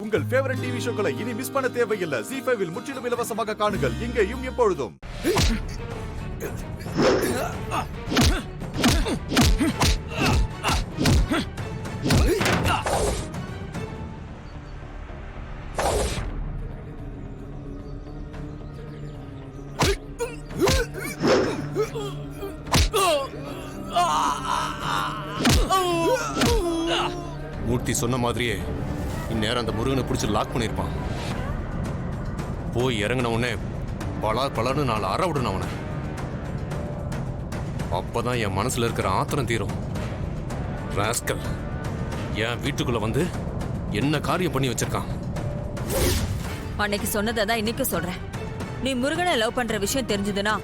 உங்கள் favourite TV ஷோக்களை இனி miss பண்ண தேவையில்லை. ZEE5 இல் முற்றிலும் இலவசமாக காணுங்கள், இங்கேயும் எப்பொழுதும். மூர்த்தி சொன்ன மாதிரியே இந்நேரம் அந்த முருகனை பிடிச்சி லாக் பண்ணிருப்பான். போய் இறங்கின உடனே பலர்னு 4 அற விடணும் அவனை. அப்பதான் என் மனசுல இருக்கிற ஆத்திரம் தீரும். ராஸ்கல் என் வீட்டுக்குள்ள வந்து என்ன காரியம் பண்ணி வச்சிருக்கான். அன்னைக்கு சொன்னதான் இன்னைக்கு சொல்றேன். நீ முருகனை லவ் பண்ற விஷயம் தெரிஞ்சதுன்னா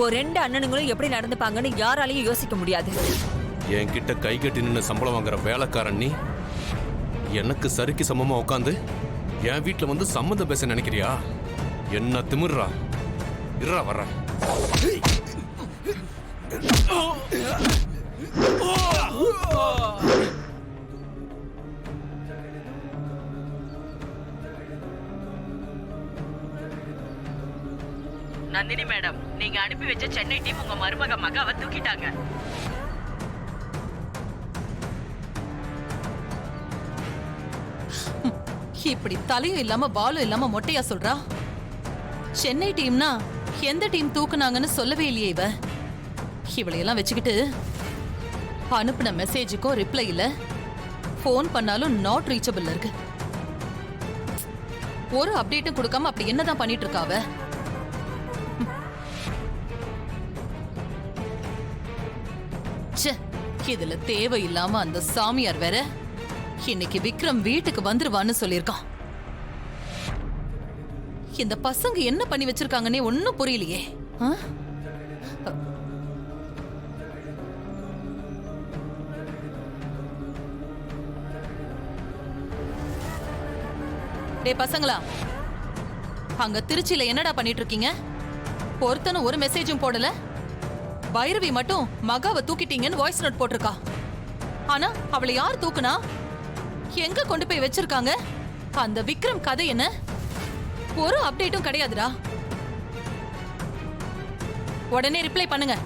2 அண்ணனுங்களும் எப்படி நடந்துப்பாங்கன்னு யாராலையும் யோசிக்க முடியாது. என் கிட்ட கை கட்டி நின்று சம்பளம் வாங்குற வேலைக்காரன் நீ எனக்கு சரிக்கு சமமா உட்காந்து என் வீட்டுல வந்து சம்மந்தம் பேச நினைக்கிறியா? என்ன திமிர்றா? இருறா வர்ற. நந்தினி மேடம், நீங்க அனுப்பி வச்ச சென்னை டீம் உங்க மருமக தூக்கிட்டாங்க. இப்படி தலையும் இல்லாம பாலும் இல்லாம மொட்டையா சொல்றா. சென்னை டீம்னா எந்த டீம் தூக்குனாங்கன்னு சொல்லவே இல்லையே இவ. இவளையெல்லாம் வச்சுக்கிட்டு அனுப்பின மெசேஜுக்கும் ரிப்ளை இல்ல, போன் பண்ணாலும் நாட் ரீச்சபிள் இருக்கு. ஒரு அப்டேட்டும் கொடுக்காம அப்படி என்னதான் பண்ணிட்டு இருக்கா அவ? இதுல தேவையில்லாம அந்த சாமியார் வேற இன்னைக்கு விக்ரம் வீட்டுக்கு வந்துருவான்னு சொல்லிருக்கான். இந்த பசங்க என்ன பண்ணி வச்சிருக்காங்கன்னே ஒன்னும் புரியலையே. டேய் பசங்களா, அங்க திருச்சியில என்னடா பண்ணிட்டு இருக்கீங்க? ஒருத்தனும் ஒரு மெசேஜும் போடல. பைரவி மட்டும் மகாவை தூக்கிட்டீங்கன்னு வாய்ஸ் நோட் போட்டிருக்கா. ஆனா அவளை யார் தூக்குனா? எங்க கொண்டு போய் வச்சிருக்காங்க? அந்த விக்ரம் கதை என்ன? ஒரு அப்டேட்டும் கிடையாதுடா. உடனே ரிப்ளை பண்ணுங்க.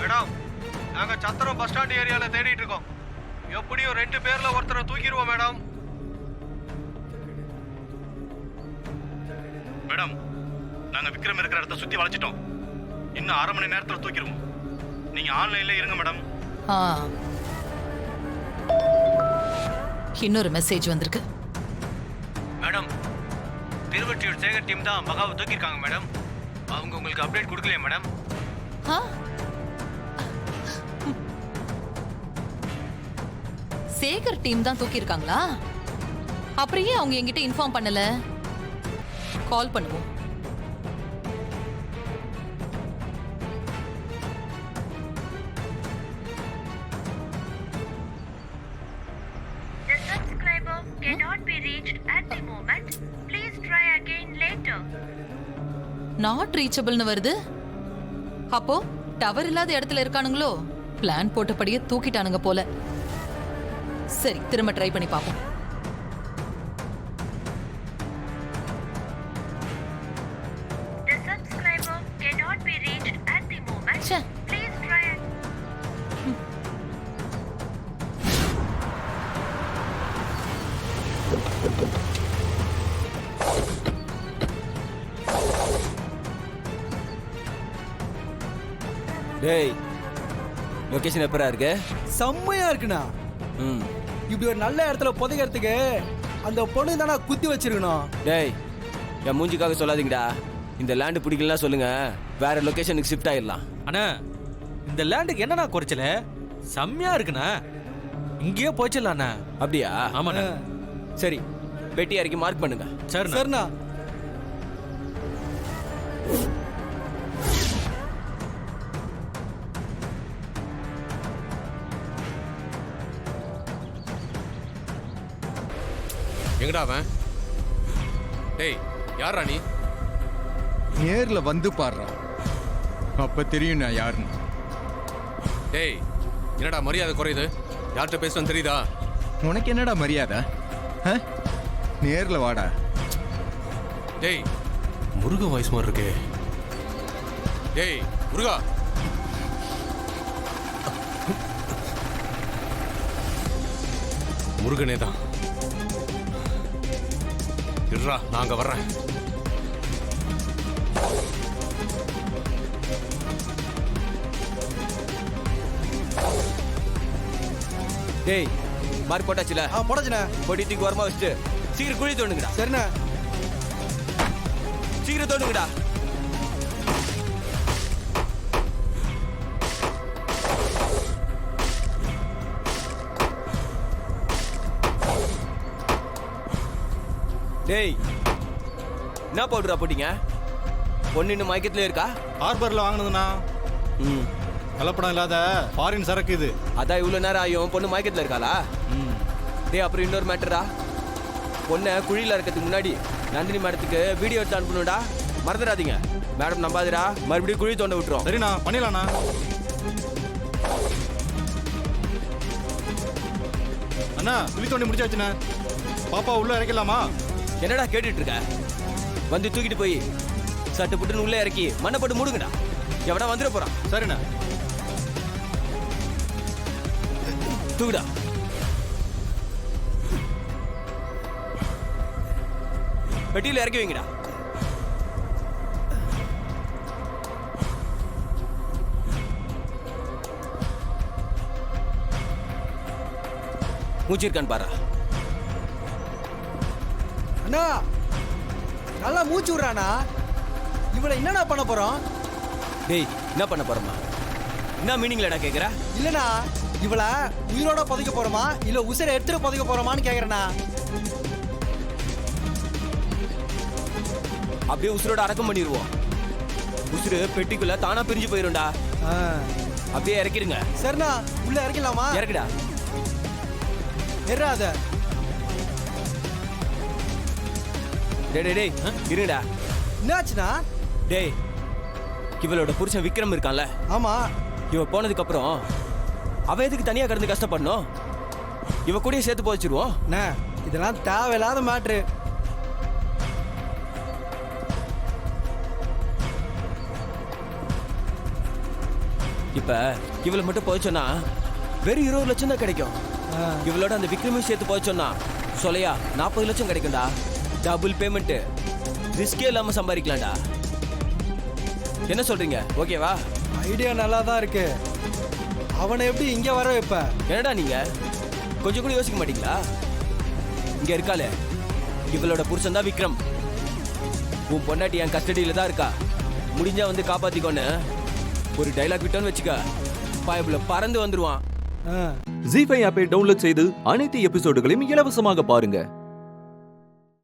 மேடம், நாங்க சத்திரம் பஸ் ஸ்டாண்ட் ஏரியால தேடிட்டு இருக்கோம். எப்படியும் 2 பேர்ல ஒருத்தரை தூக்கிடுவோம் மேடம். மேடம், நாங்க விக்ரம் இருக்கிற இடத்த சுத்தி வளைச்சிட்டோம். இன்னும் 1/2 மணி நேரத்துல தூக்கிடுவோம். நீங்க ஆன்லைன்ல இருங்க மேடம். இன்னொரு மெசேஜ் வந்திருக்கு. மேடம், திருவற்றியூர் சேகர் டீம் தான் மகாவை தூக்கிருக்காங்க மேடம். அவங்க உங்களுக்கு அப்டேட் கொடுக்கலையா மேடம்? சேகர் டீம் தான் தூக்கிருக்காங்களா? அப்புறம் ஏன் அவங்க என்கிட்ட இன்ஃபார்ம் பண்ணல? கால் பண்ணுவோம். The subscriber cannot be reached at the moment. Please try again later. Not ரீச்சபிள்னு வருது. அப்போ டவர் இல்லாத இடத்துல இருக்கானுங்களோ? பிளான் போட்டபடியே தூக்கிட்டானுங்க போல. சரி, திரும்ப ட்ரை பண்ணி பாப்போம். The subscriber cannot be reached at the moment. Please try again. டேய், லொகேஷன் எப்பரா இருக்கு? செம்மையா இருக்குண்ணா. இப்படி ஒரு நல்ல இடத்துல புதைக்கிறதுக்கு அந்த பொண்ணு தானே குத்தி வச்சிருக்கணும். டேய், என் மூஞ்சிக்காக சொல்லாதீங்கடா. இந்த லேண்ட் பிடிக்கலாம் சொல்லுங்க, வேற லொகேஷனுக்கு ஷிஃப்ட் ஆயிடலாம். அண்ணா, இந்த லேண்டுக்கு என்னண்ணா குறைச்சல? செம்மையா இருக்குண்ணா. இங்கேயே போச்சிடலாண்ணா. அப்படியா? ஆமாண்ணா. சரி, பெட்டி இறக்கி மார்க் பண்ணுங்க. சரிண்ணா. எங்கடா அவன்? டேய், யாரா நீ? நேர்ல வந்து பாடுறா, அப்ப தெரியும் நான் யாருன்னு. டேய் என்னடா மரியாதை குறையுது? யார்கிட்ட பேசுறேன்னு தெரியுதா? உனக்கு என்னடா மரியாதை? ஆ? நேர்ல வாடா. டேய் முருக வாய்ஸ் மாதிரி இருக்கே. டேய் முருகா, முருகனே தான். இருடா நான் அங்க வர்றேன். டேய் மார்க் போட்டாச்சுல? போடாச்சுண்ணே. பொடி தூக்கி ஓரமா வச்சுட்டு சீக்கிரம் குழி தோண்டுங்கடா. சரிண்ணே. சீக்கிரம் தோண்டுங்கடா. டேய் என்ன பவுடரா போட்டீங்க? பொண்ணு இன்னும் மயக்கத்துல இருக்கா? ஹார்பர்ல வாங்கினதுண்ணா. ம், கலப்படம் இல்லாத ஃபாரின் சரக்கு இது. அதான் இவ்வளவு நேரம் ஆயும் பொண்ணு மயக்கத்துல இருக்காளா? டேய் அப்புறம் இன்னொரு மேட்டரா, பொண்ணை குழியில இருக்கிறதுக்கு முன்னாடி நந்தினி மேடத்துக்கு வீடியோ எடுத்து அனுப்பணும்டா, மறந்துடாதீங்க. மேடம் நம்பாதீரா, மறுபடியும் குழி தோண்ட விட்டுரும். சரிண்ணா, பண்ணிடலாண்ணா. அண்ணா குழி தோண்டி முடிச்சாச்சுண்ணா. பாப்பா உள்ள இறக்கலாமா? என்னடா கேட்டுட்டு இருக்க? வந்து தூக்கிட்டு போய் சட்டு புட்டுன்னு உள்ள இறக்கி மண்ணை போட்டு மூடுங்கடா. எவனா வந்துட போறான். சரிண்ணா. தூக்குடா. பெட்டியில இறக்கி வைங்கடா. மூச்சிருக்கான்னு பாரு. அண்ணா நல்லா மூச்சு விடுறானா? இவளை என்னடா பண்ண போறோம்? டேய் என்ன பண்ண போறோமா? என்ன மீனிங்லடா கேக்குற? இல்லண்ணா, இவளை உயிரோட புதைக்க போறோமா இல்ல உசிரை எடுத்துட்டு புதைக்க போறோமான்னு கேக்குறேண்ணா. அப்படியே உசுரோட அடக்கம் பண்ணிடுவோம். உசுறு பெட்டிக்குள்ள தானா பிரிஞ்சு போயிரும்டா. அப்படியே இறக்கிடுங்க. சரிண்ணா, உள்ள இறக்கலாமா? இறக்குடா. எறாத. டேய் டேய் டேய் இருடா. என்னாச்சுண்ணா? டேய் இவளோட புருஷன் விக்ரம் இருக்கான்ல? ஆமா. இவ போனதுக்கு அப்புறம் அவ எதுக்கு தனியா கிடந்து கஷ்டப்படணும்? இவ கூடயே சேர்த்து போச்சிருவோம். இதெல்லாம் தேவையில்லாத மேட்ரு. இப்ப இவளை மட்டும் போச்சோன்னா வெறும் 20 லட்சம் தான் கிடைக்கும். இவளோட அந்த விக்ரமையும் சேர்த்து போச்சோன்னா சொல்லையா 40 லட்சம் கிடைக்கும்டா. டபுள் பேமெண்ட், ரிஸ்கே இல்லாம சம்பாதிக்கலாம்டா. என்ன சொல்றீங்க? ஓகேவா? ஐடியா நல்லா தான் இருக்கு. அவனை எப்படி இங்க வர வைப்ப? என்னடா நீங்க கொஞ்சம் கூட யோசிக்க மாட்டீங்களா? இங்க இருக்காளே இவளோட புருஷன் தான் விக்ரம். உன் பொண்டாட்டி என் கஸ்டடியில தான் இருக்கா. முடிஞ்சா வந்து காப்பாத்திக்கோன்னு ஒரு டைலாக் விட்டோன்னு வச்சுக்க, பாயபுல பறந்து வந்துருவான். ஜீ5 ஆப்பை டவுன்லோட் செய்து அனைத்து எபிசோடுகளையும் இலவசமாக பாருங்க.